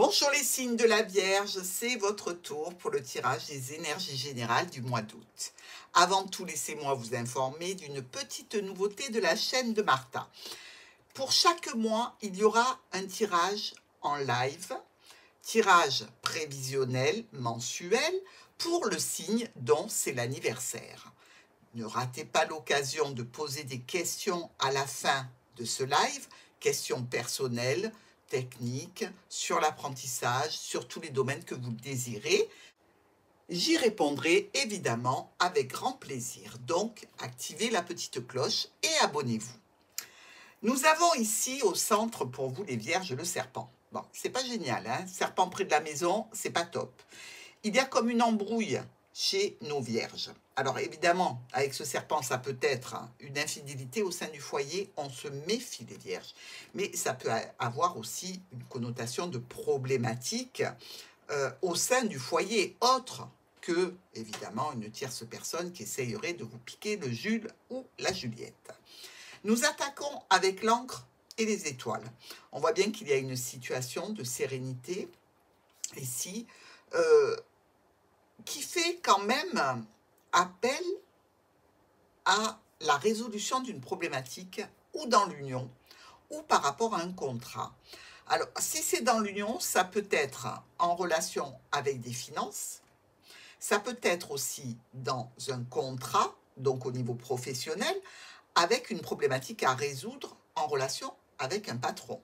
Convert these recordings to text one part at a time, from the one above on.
Bonjour les signes de la Vierge, c'est votre tour pour le tirage des énergies générales du mois d'août. Avant tout, laissez-moi vous informer d'une petite nouveauté de la chaîne de Martha. Pour chaque mois, il y aura un tirage en live, tirage prévisionnel mensuel pour le signe dont c'est l'anniversaire. Ne ratez pas l'occasion de poser des questions à la fin de ce live, questions personnelles, techniques, sur l'apprentissage, sur tous les domaines que vous désirez. J'y répondrai évidemment avec grand plaisir. Donc, activez la petite cloche et abonnez-vous. Nous avons ici au centre pour vous les Vierges le serpent. Bon, c'est pas génial, hein? Serpent près de la maison, c'est pas top. Il y a comme une embrouille chez nos Vierges. Alors évidemment, avec ce serpent, ça peut être une infidélité au sein du foyer. On se méfie des Vierges. Mais ça peut avoir aussi une connotation de problématique au sein du foyer, autre que, évidemment, une tierce personne qui essayerait de vous piquer le Jules ou la Juliette. Nous attaquons avec l'encre et les étoiles. On voit bien qu'il y a une situation de sérénité ici, qui fait quand même appel à la résolution d'une problématique ou dans l'union ou par rapport à un contrat. Alors, si c'est dans l'union, ça peut être en relation avec des finances, ça peut être aussi dans un contrat, donc au niveau professionnel, avec une problématique à résoudre en relation avec un patron.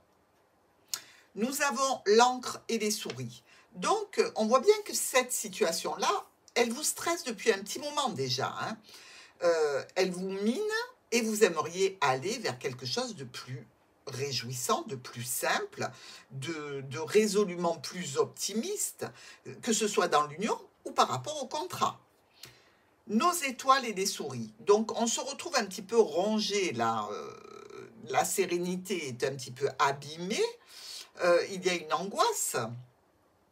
Nous avons l'encre et les souris. Donc, on voit bien que cette situation-là, elle vous stresse depuis un petit moment déjà, hein. Elle vous mine et vous aimeriez aller vers quelque chose de plus réjouissant, de plus simple, de résolument plus optimiste, que ce soit dans l'union ou par rapport au contrat. Nos étoiles et les souris. Donc, on se retrouve un petit peu rongé là. La sérénité est un petit peu abîmée. Il y a une angoisse.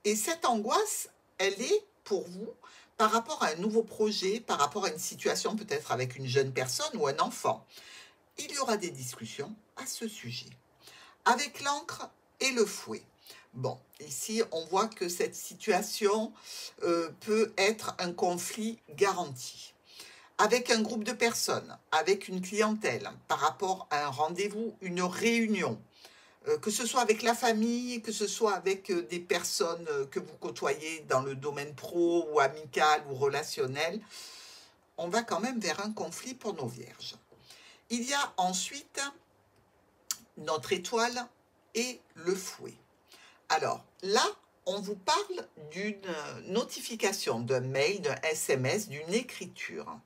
Et cette angoisse, elle est pour vous par rapport à un nouveau projet, par rapport à une situation peut-être avec une jeune personne ou un enfant. Il y aura des discussions à ce sujet. Avec l'encre et le fouet. Bon, ici, on voit que cette situation peut être un conflit garanti. Avec un groupe de personnes, avec une clientèle, par rapport à un rendez-vous, une réunion, que ce soit avec la famille, que ce soit avec des personnes que vous côtoyez dans le domaine pro ou amical ou relationnel, on va quand même vers un conflit pour nos Vierges. Il y a ensuite notre étoile et le fouet. Alors là, on vous parle d'une notification, d'un mail, d'un SMS, d'une écriture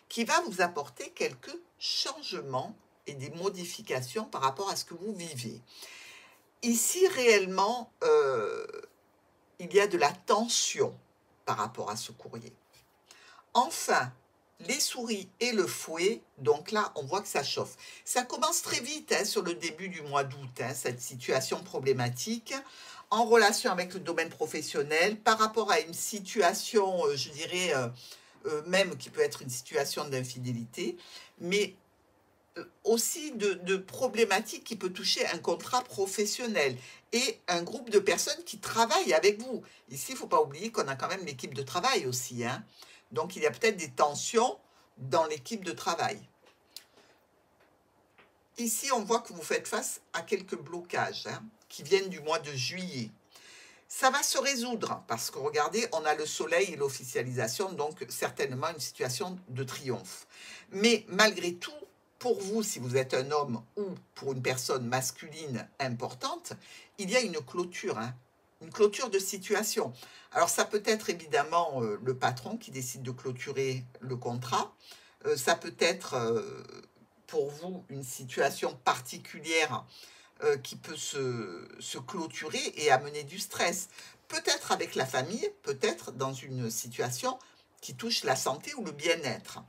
qui va vous apporter quelques changements et des modifications par rapport à ce que vous vivez. Ici, réellement, il y a de la tension par rapport à ce courrier. Enfin, les souris et le fouet, donc là, on voit que ça chauffe. Ça commence très vite hein, sur le début du mois d'août, hein, cette situation problématique, en relation avec le domaine professionnel, par rapport à une situation, je dirais, même qui peut être une situation d'infidélité, mais aussi de problématiques qui peut toucher un contrat professionnel et un groupe de personnes qui travaillent avec vous. Ici, il ne faut pas oublier qu'on a quand même l'équipe de travail aussi, hein. Donc, il y a peut-être des tensions dans l'équipe de travail. Ici, on voit que vous faites face à quelques blocages hein, qui viennent du mois de juillet. Ça va se résoudre parce que regardez, on a le soleil et l'officialisation, donc certainement une situation de triomphe. Mais malgré tout, pour vous, si vous êtes un homme ou pour une personne masculine importante, il y a une clôture, hein, une clôture de situation. Alors ça peut être évidemment le patron qui décide de clôturer le contrat. Ça peut être pour vous une situation particulière qui peut se clôturer et amener du stress. Peut-être avec la famille, peut-être dans une situation qui touche la santé ou le bien-être.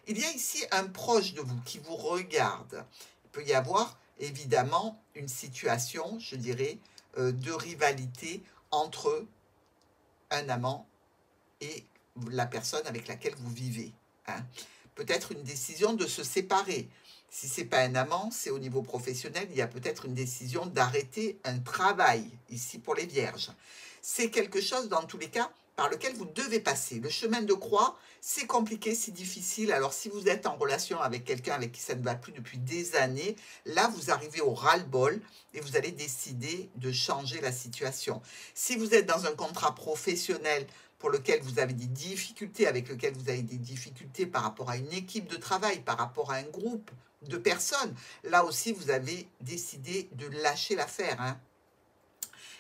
Il y a ici un proche de vous qui vous regarde. Il peut y avoir évidemment une situation, je dirais, de rivalité entre un amant et la personne avec laquelle vous vivez. Hein. Peut-être une décision de se séparer. Si ce n'est pas un amant, c'est au niveau professionnel, il y a peut-être une décision d'arrêter un travail, ici pour les vierges. C'est quelque chose, dans tous les cas, par lequel vous devez passer. Le chemin de croix, c'est compliqué, c'est difficile. Alors, si vous êtes en relation avec quelqu'un avec qui ça ne va plus depuis des années, là, vous arrivez au ras-le-bol et vous allez décider de changer la situation. Si vous êtes dans un contrat professionnel pour lequel vous avez des difficultés, avec lequel vous avez des difficultés par rapport à une équipe de travail, par rapport à un groupe de personnes, là aussi, vous avez décidé de lâcher l'affaire, hein.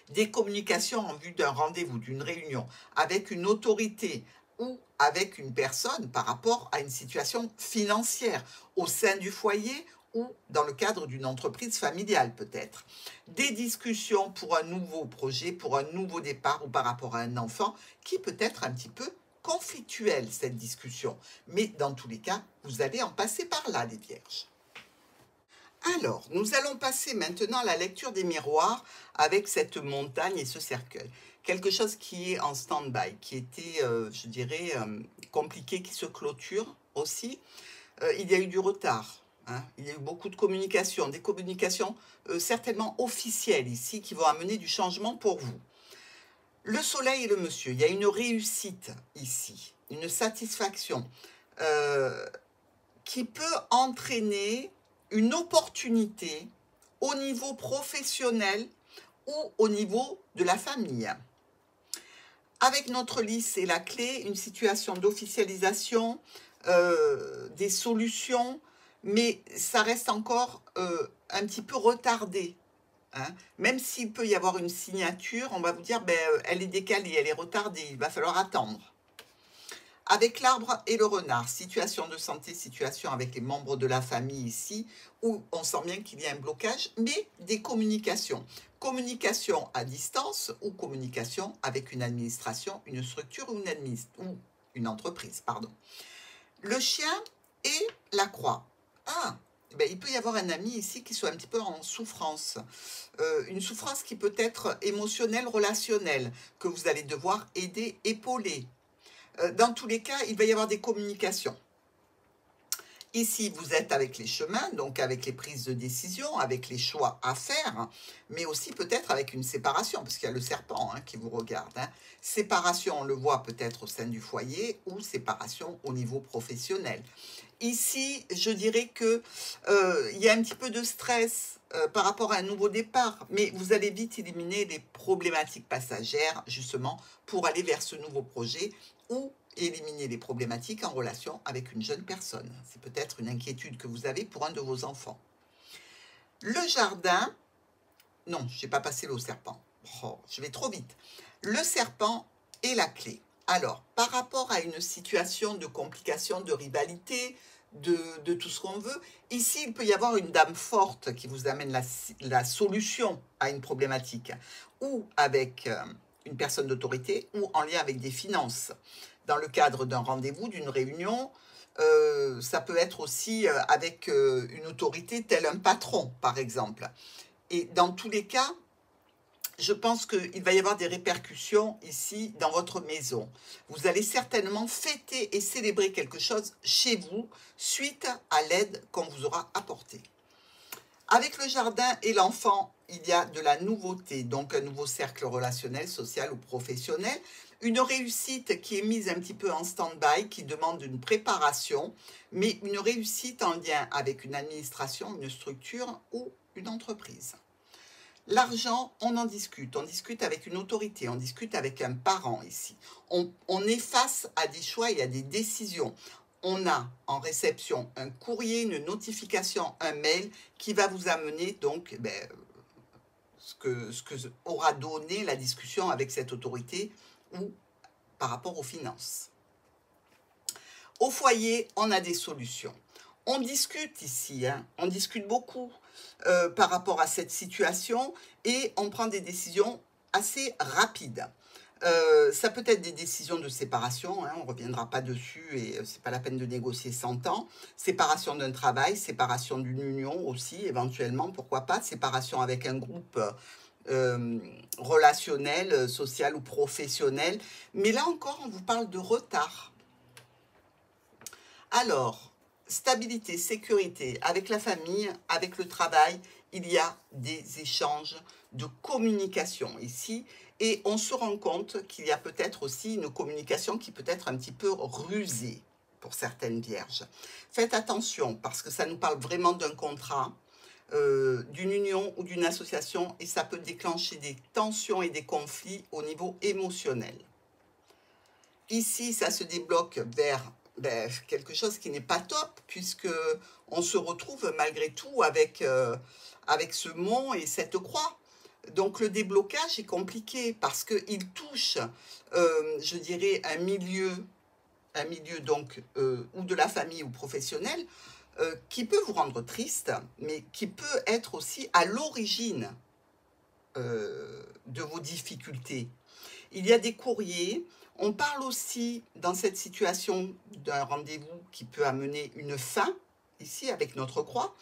Des communications en vue d'un rendez-vous, d'une réunion, avec une autorité ou avec une personne par rapport à une situation financière au sein du foyer ou dans le cadre d'une entreprise familiale peut-être. Des discussions pour un nouveau projet, pour un nouveau départ ou par rapport à un enfant qui peut être un petit peu conflictuel cette discussion. Mais dans tous les cas, vous allez en passer par là, les vierges. Alors, nous allons passer maintenant à la lecture des miroirs avec cette montagne et ce cercueil. Quelque chose qui est en stand-by, qui était, je dirais, compliqué, qui se clôture aussi. Il y a eu du retard, hein. Il y a eu beaucoup de communications, des communications certainement officielles ici, qui vont amener du changement pour vous. Le soleil et le monsieur, il y a une réussite ici, une satisfaction qui peut entraîner une opportunité au niveau professionnel ou au niveau de la famille. Avec notre lys et la clé, une situation d'officialisation, des solutions, mais ça reste encore un petit peu retardé, hein. Même s'il peut y avoir une signature, on va vous dire, ben, elle est décalée, elle est retardée, il va falloir attendre. Avec l'arbre et le renard, situation de santé, situation avec les membres de la famille ici, où on sent bien qu'il y a un blocage, mais des communications. Communication à distance ou communication avec une administration, une structure ou une entreprise, pardon. Le chien et la croix. Ah, ben, il peut y avoir un ami ici qui soit un petit peu en souffrance. Une souffrance qui peut être émotionnelle, relationnelle, que vous allez devoir aider, épauler. Dans tous les cas, il va y avoir des communications. Ici, vous êtes avec les chemins, donc avec les prises de décision, avec les choix à faire, mais aussi peut-être avec une séparation, parce qu'il y a le serpent hein, qui vous regarde, hein. Séparation, on le voit peut-être au sein du foyer, ou séparation au niveau professionnel. Ici, je dirais que il y a un petit peu de stress par rapport à un nouveau départ, mais vous allez vite éliminer les problématiques passagères, justement, pour aller vers ce nouveau projet, ou éliminer les problématiques en relation avec une jeune personne. C'est peut-être une inquiétude que vous avez pour un de vos enfants. Le jardin, non, je n'ai pas passé le serpent. Oh, je vais trop vite. Le serpent est la clé. Alors, par rapport à une situation de complication, de rivalité, de tout ce qu'on veut, ici, il peut y avoir une dame forte qui vous amène la solution à une problématique, ou avec une personne d'autorité, ou en lien avec des finances. Dans le cadre d'un rendez-vous, d'une réunion, ça peut être aussi avec une autorité telle un patron, par exemple. Et dans tous les cas, je pense qu'il va y avoir des répercussions ici dans votre maison. Vous allez certainement fêter et célébrer quelque chose chez vous suite à l'aide qu'on vous aura apportée. Avec le jardin et l'enfant, il y a de la nouveauté, donc un nouveau cercle relationnel, social ou professionnel. Une réussite qui est mise un petit peu en stand-by, qui demande une préparation, mais une réussite en lien avec une administration, une structure ou une entreprise. L'argent, on en discute. On discute avec une autorité, on discute avec un parent ici. On est face à des choix et à des décisions. On a en réception un courrier, une notification, un mail qui va vous amener donc ce que aura donné la discussion avec cette autorité ou par rapport aux finances. Au foyer, on a des solutions. On discute ici, hein, on discute beaucoup par rapport à cette situation et on prend des décisions assez rapides. Ça peut être des décisions de séparation, hein, on ne reviendra pas dessus et ce n'est pas la peine de négocier 100 ans. Séparation d'un travail, séparation d'une union aussi, éventuellement, pourquoi pas. Séparation avec un groupe relationnel, social ou professionnel. Mais là encore, on vous parle de retard. Alors, stabilité, sécurité, avec la famille, avec le travail, il y a des échanges de communication ici. Et on se rend compte qu'il y a peut-être aussi une communication qui peut être un petit peu rusée pour certaines vierges. Faites attention parce que ça nous parle vraiment d'un contrat, d'une union ou d'une association et ça peut déclencher des tensions et des conflits au niveau émotionnel. Ici, ça se débloque vers quelque chose qui n'est pas top puisque on se retrouve malgré tout avec, avec ce mont et cette croix. Donc le déblocage est compliqué parce qu'il touche, je dirais, un milieu donc ou de la famille ou professionnel qui peut vous rendre triste, mais qui peut être aussi à l'origine de vos difficultés. Il y a des courriers. On parle aussi dans cette situation d'un rendez-vous qui peut amener une fin, ici avec notre croix,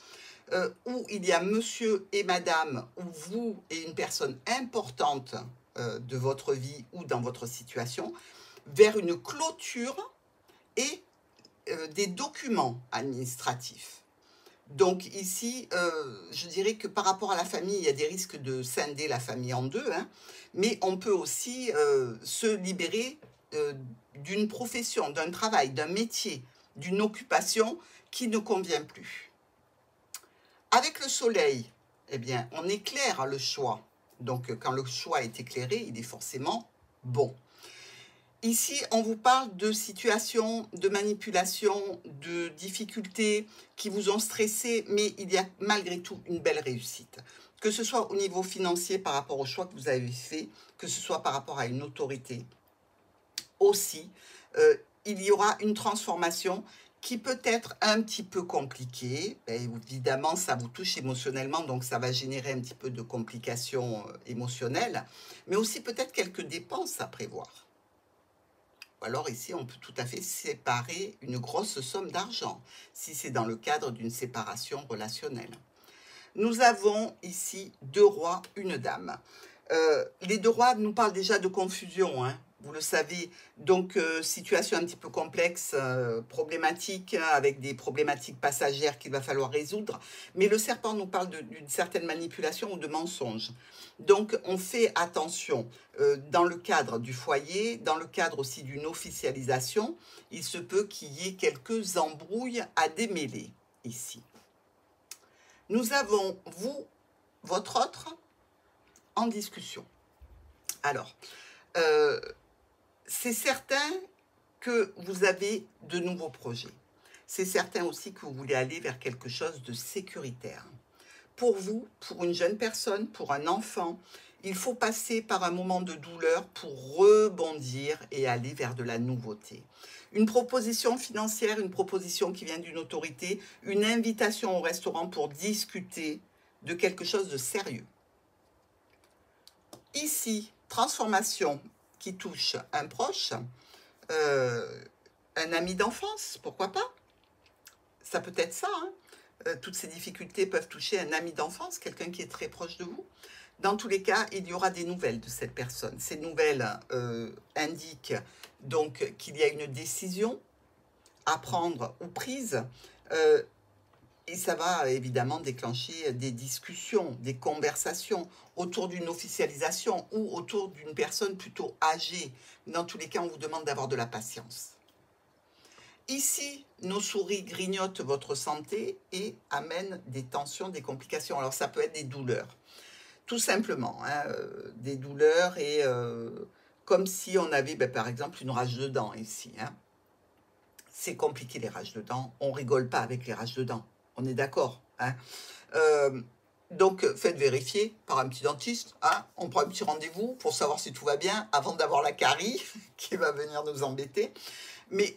où il y a monsieur et madame, ou vous et une personne importante de votre vie ou dans votre situation, vers une clôture et des documents administratifs. Donc ici, je dirais que par rapport à la famille, il y a des risques de scinder la famille en deux, hein, mais on peut aussi se libérer d'une profession, d'un travail, d'un métier, d'une occupation qui ne convient plus. Avec le soleil, eh bien, on éclaire le choix. Donc quand le choix est éclairé, il est forcément bon. Ici, on vous parle de situations de manipulation, de difficultés qui vous ont stressé, mais il y a malgré tout une belle réussite. Que ce soit au niveau financier par rapport au choix que vous avez fait, que ce soit par rapport à une autorité. Aussi, il y aura une transformation qui peut être un petit peu compliquée. Évidemment, ça vous touche émotionnellement, donc ça va générer un petit peu de complications émotionnelles, mais aussi peut-être quelques dépenses à prévoir. Alors ici, on peut tout à fait séparer une grosse somme d'argent, si c'est dans le cadre d'une séparation relationnelle. Nous avons ici 2 rois, une dame. Les 2 rois nous parlent déjà de confusion, hein, vous le savez. Donc, situation un petit peu complexe, problématique, avec des problématiques passagères qu'il va falloir résoudre. Mais le serpent nous parle d'une certaine manipulation ou de mensonge. Donc, on fait attention dans le cadre du foyer, dans le cadre aussi d'une officialisation. Il se peut qu'il y ait quelques embrouilles à démêler ici. Nous avons, vous, votre autre, en discussion. Alors, c'est certain que vous avez de nouveaux projets. C'est certain aussi que vous voulez aller vers quelque chose de sécuritaire. Pour vous, pour une jeune personne, pour un enfant, il faut passer par un moment de douleur pour rebondir et aller vers de la nouveauté. Une proposition financière, une proposition qui vient d'une autorité, une invitation au restaurant pour discuter de quelque chose de sérieux. Ici, transformation qui touche un proche, un ami d'enfance, pourquoi pas? Ça peut être ça, hein. Toutes ces difficultés peuvent toucher un ami d'enfance, quelqu'un qui est très proche de vous. Dans tous les cas, il y aura des nouvelles de cette personne. Ces nouvelles indiquent donc qu'il y a une décision à prendre ou prise. Et ça va évidemment déclencher des discussions, des conversations autour d'une officialisation ou autour d'une personne plutôt âgée. Dans tous les cas, on vous demande d'avoir de la patience. Ici, nos souris grignotent votre santé et amènent des tensions, des complications. Alors ça peut être des douleurs, tout simplement, hein, des douleurs et comme si on avait par exemple une rage de dents ici. Hein. C'est compliqué les rages de dents, on rigole pas avec les rages de dents. On est d'accord, hein. Donc, faites vérifier par un petit dentiste. Hein. On prend un petit rendez-vous pour savoir si tout va bien avant d'avoir la carie qui va venir nous embêter. Mais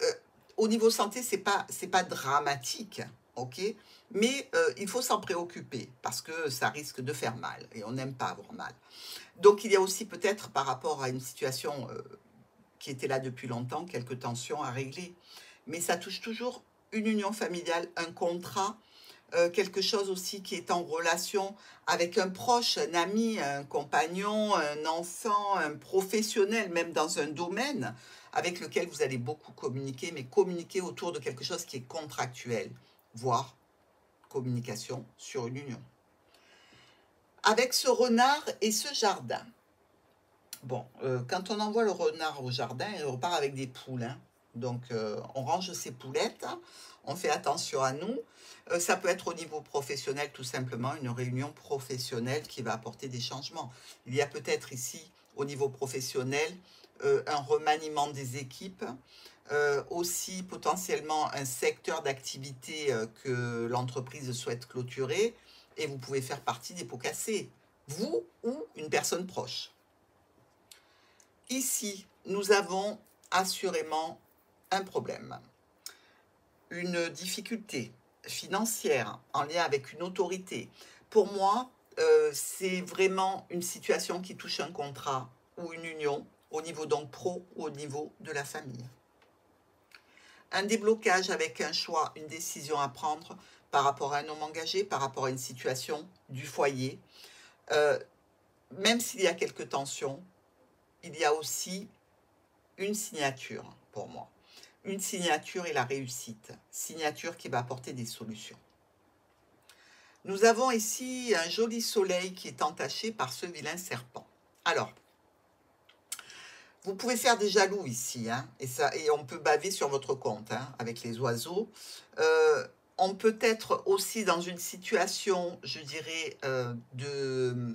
au niveau santé, c'est pas dramatique, ok. Mais il faut s'en préoccuper parce que ça risque de faire mal et on n'aime pas avoir mal. Donc, il y a aussi peut-être par rapport à une situation qui était là depuis longtemps, quelques tensions à régler. Mais ça touche toujours une union familiale, un contrat, quelque chose aussi qui est en relation avec un proche, un ami, un compagnon, un enfant, un professionnel, même dans un domaine avec lequel vous allez beaucoup communiquer, mais communiquer autour de quelque chose qui est contractuel, voire communication sur une union. Avec ce renard et ce jardin. Bon, quand on envoie le renard au jardin, il repart avec des poules, hein. Donc, on range ses poulettes, on fait attention à nous. Ça peut être au niveau professionnel, tout simplement, une réunion professionnelle qui va apporter des changements. Il y a peut-être ici, au niveau professionnel, un remaniement des équipes, aussi potentiellement un secteur d'activité que l'entreprise souhaite clôturer, et vous pouvez faire partie des pots cassés, vous ou une personne proche. Ici, nous avons assurément un problème, une difficulté financière en lien avec une autorité. Pour moi, c'est vraiment une situation qui touche un contrat ou une union, au niveau donc pro ou au niveau de la famille. Un déblocage avec un choix, une décision à prendre par rapport à un homme engagé, par rapport à une situation du foyer. Même s'il y a quelques tensions, il y a aussi une signature pour moi. Une signature et la réussite. Signature qui va apporter des solutions. Nous avons ici un joli soleil qui est entaché par ce vilain serpent. Alors, vous pouvez faire des jaloux ici, hein, et on peut baver sur votre compte hein, avec les oiseaux. On peut être aussi dans une situation, je dirais, de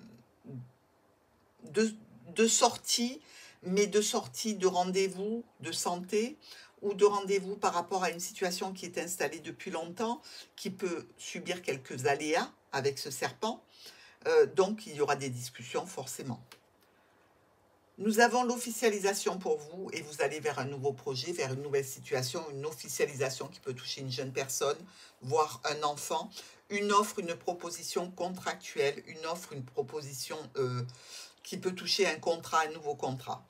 sortie, mais de sortie de rendez-vous de santé ou de rendez-vous par rapport à une situation qui est installée depuis longtemps, qui peut subir quelques aléas avec ce serpent. Donc, il y aura des discussions forcément. Nous avons l'officialisation pour vous et vous allez vers un nouveau projet, vers une nouvelle situation, une officialisation qui peut toucher une jeune personne, voire un enfant, une offre, une proposition contractuelle, une offre, une proposition qui peut toucher un contrat, un nouveau contrat.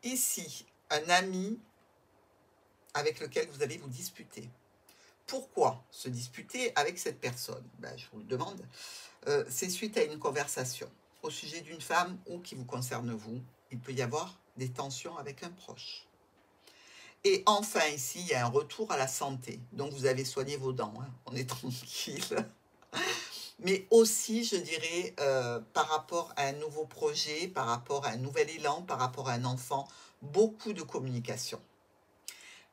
Ici, un ami avec lequel vous allez vous disputer. Pourquoi se disputer avec cette personne? Je vous le demande. C'est suite à une conversation au sujet d'une femme ou qui vous concerne vous. Il peut y avoir des tensions avec un proche. Et enfin, ici, il y a un retour à la santé. Donc, vous avez soigné vos dents. Hein. On est tranquille. Mais aussi, je dirais, par rapport à un nouveau projet, par rapport à un nouvel élan, par rapport à un enfant, beaucoup de communication.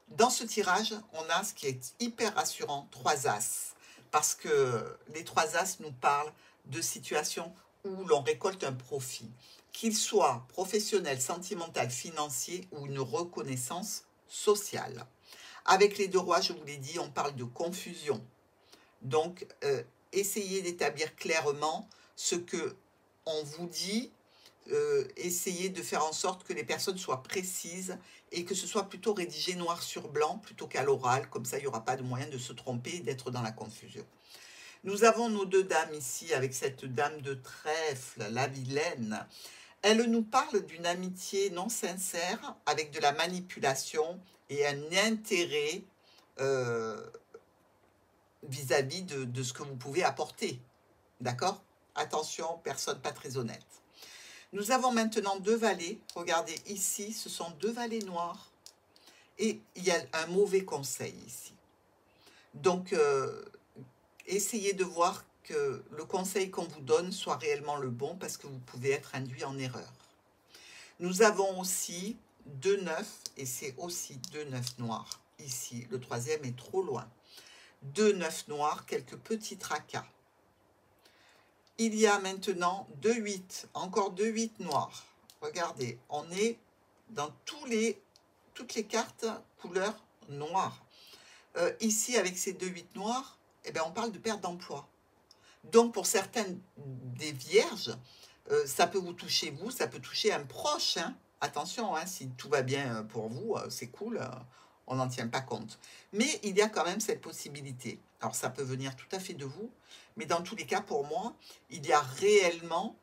Dans ce tirage, on a ce qui est hyper rassurant, 3 As. Parce que les 3 As nous parlent de situations où l'on récolte un profit, qu'il soit professionnel, sentimental, financier ou une reconnaissance sociale. Avec les 2 rois, je vous l'ai dit, on parle de confusion. Donc, essayez d'établir clairement ce que on vous dit, essayez de faire en sorte que les personnes soient précises et que ce soit plutôt rédigé noir sur blanc plutôt qu'à l'oral, comme ça il n'y aura pas de moyen de se tromper et d'être dans la confusion. Nous avons nos 2 dames ici avec cette dame de trèfle, la vilaine. Elle nous parle d'une amitié non sincère avec de la manipulation et un intérêt vis-à-vis de ce que vous pouvez apporter. D'accord? Attention, personne pas très honnête. Nous avons maintenant 2 valets. Regardez ici, ce sont 2 valets noirs. Et il y a un mauvais conseil ici. Donc, essayez de voir que le conseil qu'on vous donne soit réellement le bon parce que vous pouvez être induit en erreur. Nous avons aussi 2 9 et c'est aussi 2 9 noirs. Ici, le 3e est trop loin. 2 9 noirs, quelques petits tracas. Il y a maintenant 2 8, encore 2 8 noirs. Regardez, on est dans toutes les cartes couleur noire. Ici, avec ces 2 8 noirs, eh bien, on parle de perte d'emploi. Donc, pour certaines des vierges, ça peut vous toucher vous, ça peut toucher un proche. Hein. Attention, hein, si tout va bien pour vous, c'est cool, on n'en tient pas compte. Mais il y a quand même cette possibilité. Alors, ça peut venir tout à fait de vous, mais dans tous les cas, pour moi, il y a réellement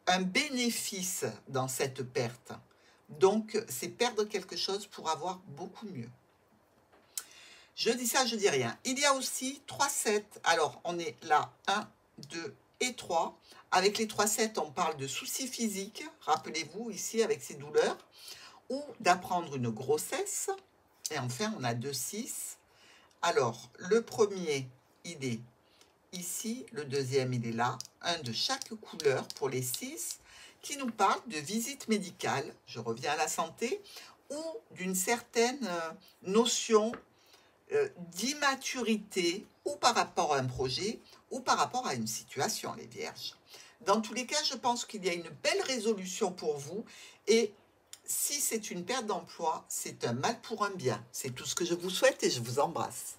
un bénéfice dans cette perte. Donc, c'est perdre quelque chose pour avoir beaucoup mieux. Je dis ça, je dis rien. Il y a aussi 3-7. Alors, on est là, 1, 2 et 3. Avec les 3-7, on parle de soucis physiques. Rappelez-vous, ici, avec ces douleurs. Ou d'apprendre une grossesse. Et enfin, on a 2-6. Alors, le premier, il est ici. Le deuxième, il est là. Un de chaque couleur pour les 6 qui nous parle de visite médicale. Je reviens à la santé. Ou d'une certaine notion d'immaturité ou par rapport à un projet ou par rapport à une situation, les vierges. Dans tous les cas, je pense qu'il y a une belle résolution pour vous et si c'est une perte d'emploi, c'est un mal pour un bien. C'est tout ce que je vous souhaite et je vous embrasse.